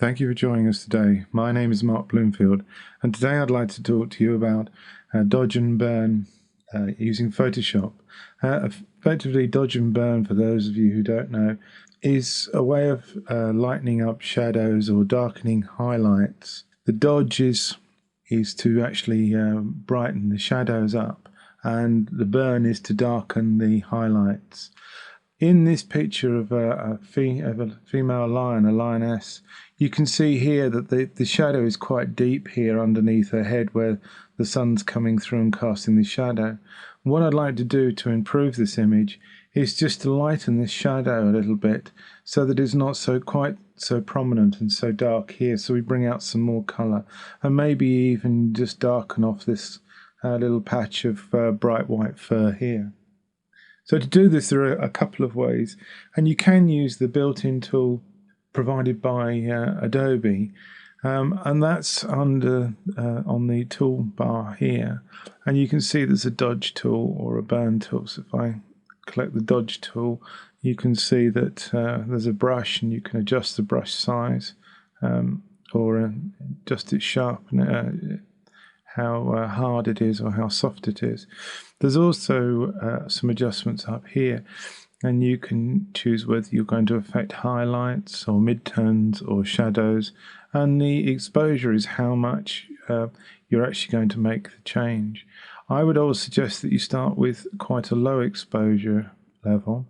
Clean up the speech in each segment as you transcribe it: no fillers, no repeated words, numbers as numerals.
Thank you for joining us today. My name is Mark Bloomfield, and today I'd like to talk to you about dodge and burn using Photoshop. Effectively, dodge and burn, for those of you who don't know, is a way of lightening up shadows or darkening highlights. The dodge is to actually brighten the shadows up, and the burn is to darken the highlights. In this picture of a female lion, a lioness, you can see here that the shadow is quite deep here underneath her head where the sun's coming through and casting the shadow. What I'd like to do to improve this image is just to lighten this shadow a little bit so that it's not quite so prominent and so dark here, so we bring out some more colour, and maybe even just darken off this little patch of bright white fur here. So to do this, there are a couple of ways, and you can use the built-in tool provided by Adobe, and that's under on the toolbar here, and you can see there's a dodge tool or a burn tool. So if I click the dodge tool, you can see that there's a brush, and you can adjust the brush size or adjust its sharpness, how hard it is or how soft it is. There's also some adjustments up here, and you can choose whether you're going to affect highlights or midtones or shadows, and the exposure is how much you're actually going to make the change. I would always suggest that you start with quite a low exposure level,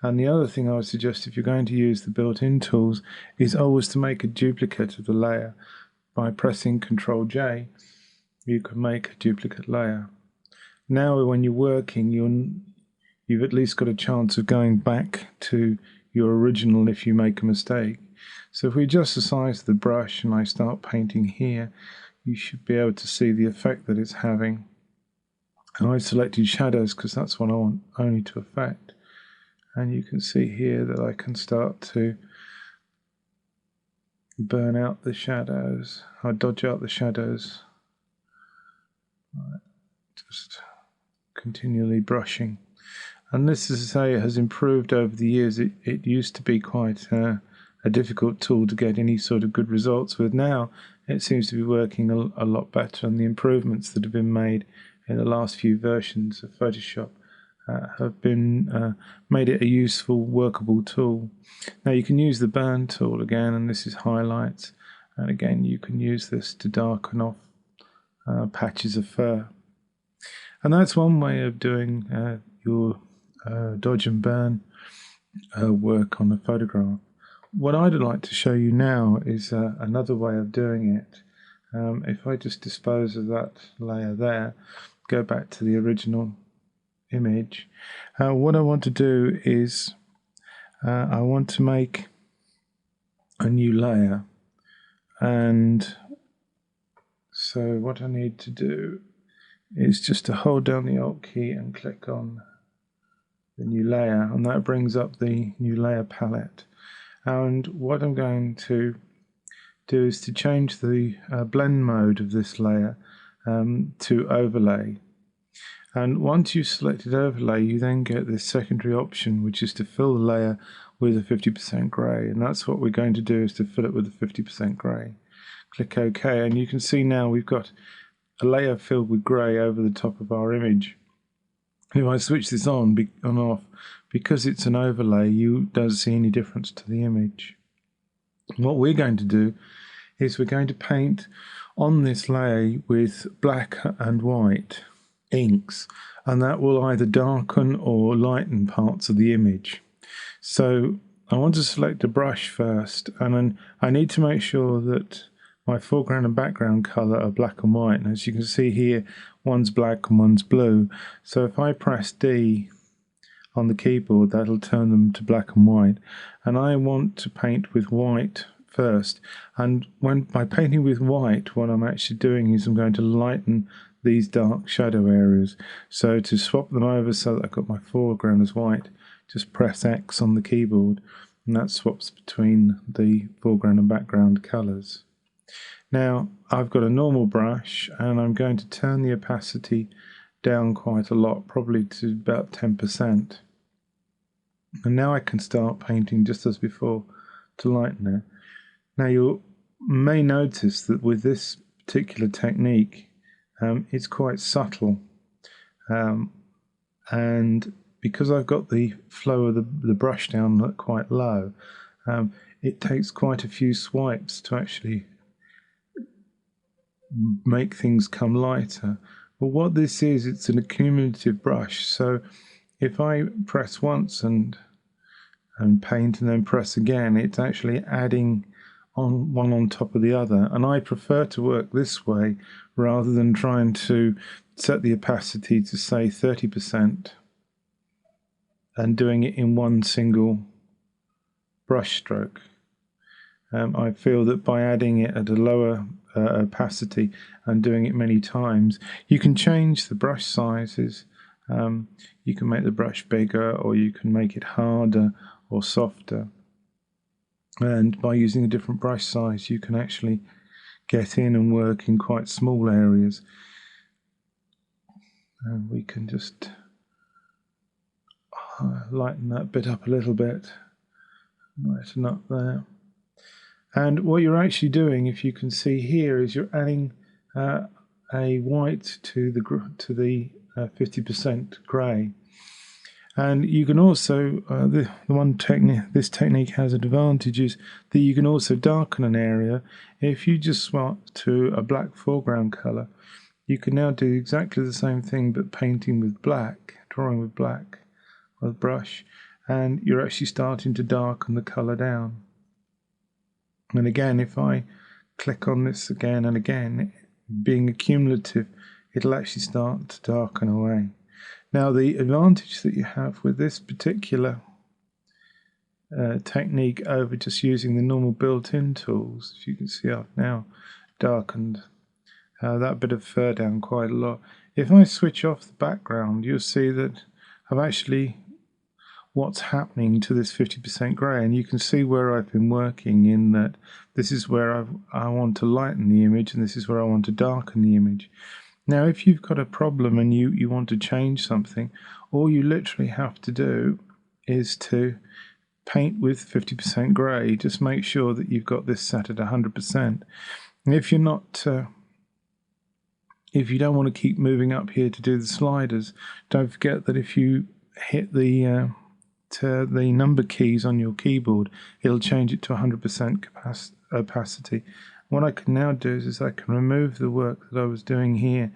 and the other thing I would suggest if you're going to use the built-in tools is always to make a duplicate of the layer. By pressing Ctrl J, you can make a duplicate layer. Now when you're working, you've at least got a chance of going back to your original if you make a mistake. So if we adjust the size of the brush and I start painting here, you should be able to see the effect that it's having. And I've selected shadows because that's what I want only to affect. And you can see here that I can start to burn out the shadows, or dodge out the shadows. Just continually brushing, and this, as I say, has improved over the years. It used to be quite a difficult tool to get any sort of good results with. Now it seems to be working a lot better, and the improvements that have been made in the last few versions of Photoshop have been made it a useful, workable tool. Now you can use the burn tool again, and this is highlights, and again you can use this to darken off patches of fur. And that's one way of doing your dodge and burn work on a photograph. What I'd like to show you now is another way of doing it. If I just dispose of that layer there, go back to the original image, what I want to do is I want to make a new layer, and so what I need to do is just to hold down the Alt key and click on the new layer, and that brings up the new layer palette. And what I'm going to do is to change the blend mode of this layer to overlay. And once you've selected overlay, you then get this secondary option, which is to fill the layer with a 50% grey, and that's what we're going to do, is to fill it with a 50% grey. Click OK, and you can see now we've got a layer filled with grey over the top of our image. If I switch this on and off, because it's an overlay, you don't see any difference to the image. What we're going to do is we're going to paint on this layer with black and white inks, and that will either darken or lighten parts of the image. So I want to select a brush first, and then I need to make sure that my foreground and background colour are black and white, and as you can see here, one's black and one's blue. So if I press D on the keyboard, that'll turn them to black and white, and I want to paint with white first. And by painting with white, what I'm actually doing is I'm going to lighten these dark shadow areas. So to swap them over so that I've got my foreground as white, just press X on the keyboard, and that swaps between the foreground and background colours. Now I've got a normal brush, and I'm going to turn the opacity down quite a lot, probably to about 10%. And now I can start painting just as before to lighten it. Now you'll may notice that with this particular technique, it's quite subtle, and because I've got the flow of the brush down quite low, it takes quite a few swipes to actually make things come lighter. But what this is, it's an accumulative brush. So if I press once and paint and then press again, it's actually adding on one on top of the other. And I prefer to work this way rather than trying to set the opacity to say 30% and doing it in one single brush stroke. I feel that by adding it at a lower opacity and doing it many times, you can change the brush sizes. You can make the brush bigger, or you can make it harder or softer. And by using a different brush size, you can actually get in and work in quite small areas. And we can just lighten that bit up a little bit, lighten up there. And what you're actually doing, if you can see here, is you're adding a white to the 50% grey. And you can also, this technique has advantages that you can also darken an area. If you just swap to a black foreground colour, you can now do exactly the same thing but painting with black, drawing with black with a brush, and you're actually starting to darken the colour down. And again, if I click on this again and again, being accumulative, it'll actually start to darken away. Now, the advantage that you have with this particular technique over just using the normal built-in tools, as you can see, I've now darkened that bit of fur down quite a lot. If I switch off the background, you'll see that I've actually what's happening to this 50% grey, and you can see where I've been working in that this is where I want to lighten the image and this is where I want to darken the image. Now if you've got a problem and you want to change something, all you literally have to do is to paint with 50% grey. Just make sure that you've got this set at 100%. And if you're not if you don't want to keep moving up here to do the sliders, don't forget that if you hit the number keys on your keyboard, it'll change it to 100% opacity. What I can now do is I can remove the work that I was doing here,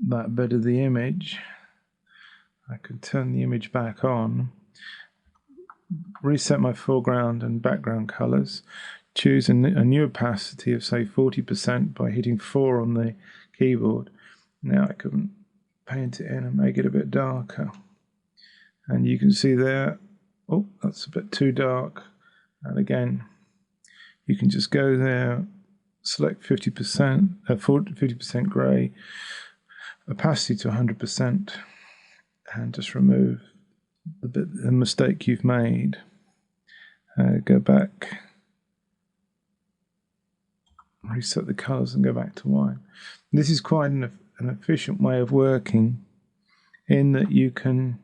that bit of the image. I can turn the image back on, reset my foreground and background colors, choose a new opacity of say 40% by hitting 4 on the keyboard. Now I can paint it in and make it a bit darker. And you can see there, oh, that's a bit too dark. And again, you can just go there, select 50%, 50% grey, opacity to 100%, and just remove the mistake you've made. Go back, reset the colours and go back to white. This is quite an efficient way of working, in that you can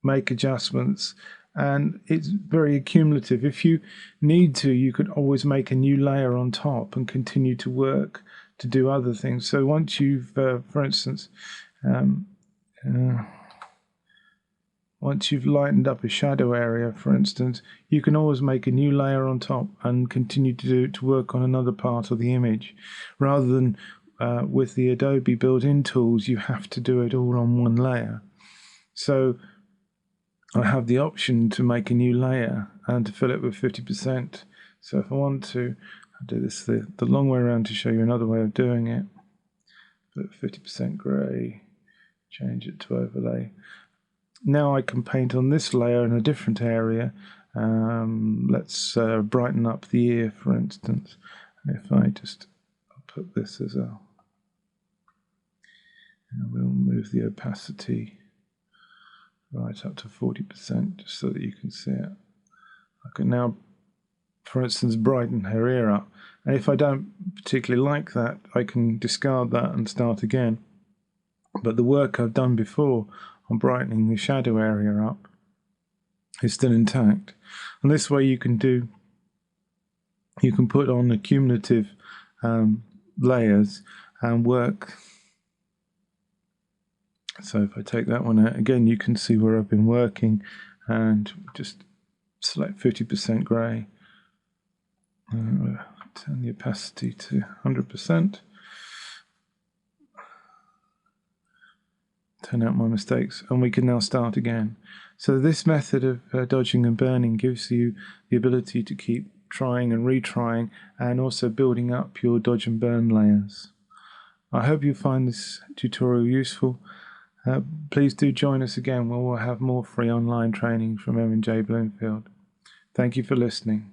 make adjustments and it's very accumulative. If you need to, you could always make a new layer on top and continue to work to do other things. So once you've, for instance, once you've lightened up a shadow area, for instance, you can always make a new layer on top and continue to work on another part of the image, rather than with the Adobe built-in tools, you have to do it all on one layer. So I have the option to make a new layer and to fill it with 50%. So if I want to, I'll do this the long way around to show you another way of doing it. Put 50% grey, change it to overlay. Now I can paint on this layer in a different area. Let's brighten up the ear, for instance. And if I just put this as a, and we'll move the opacity right up to 40%, just so that you can see it. I can now, for instance, brighten her ear up. And if I don't particularly like that, I can discard that and start again. But the work I've done before on brightening the shadow area up is still intact. And this way you can do you can put on the cumulative layers and work. So if I take that one out again, you can see where I've been working, and just select 50% grey. Turn the opacity to 100%. Turn out my mistakes, and we can now start again. So this method of dodging and burning gives you the ability to keep trying and retrying, and also building up your dodge and burn layers. I hope you find this tutorial useful. Please do join us again where we'll have more free online training from M&J Bloomfield. Thank you for listening.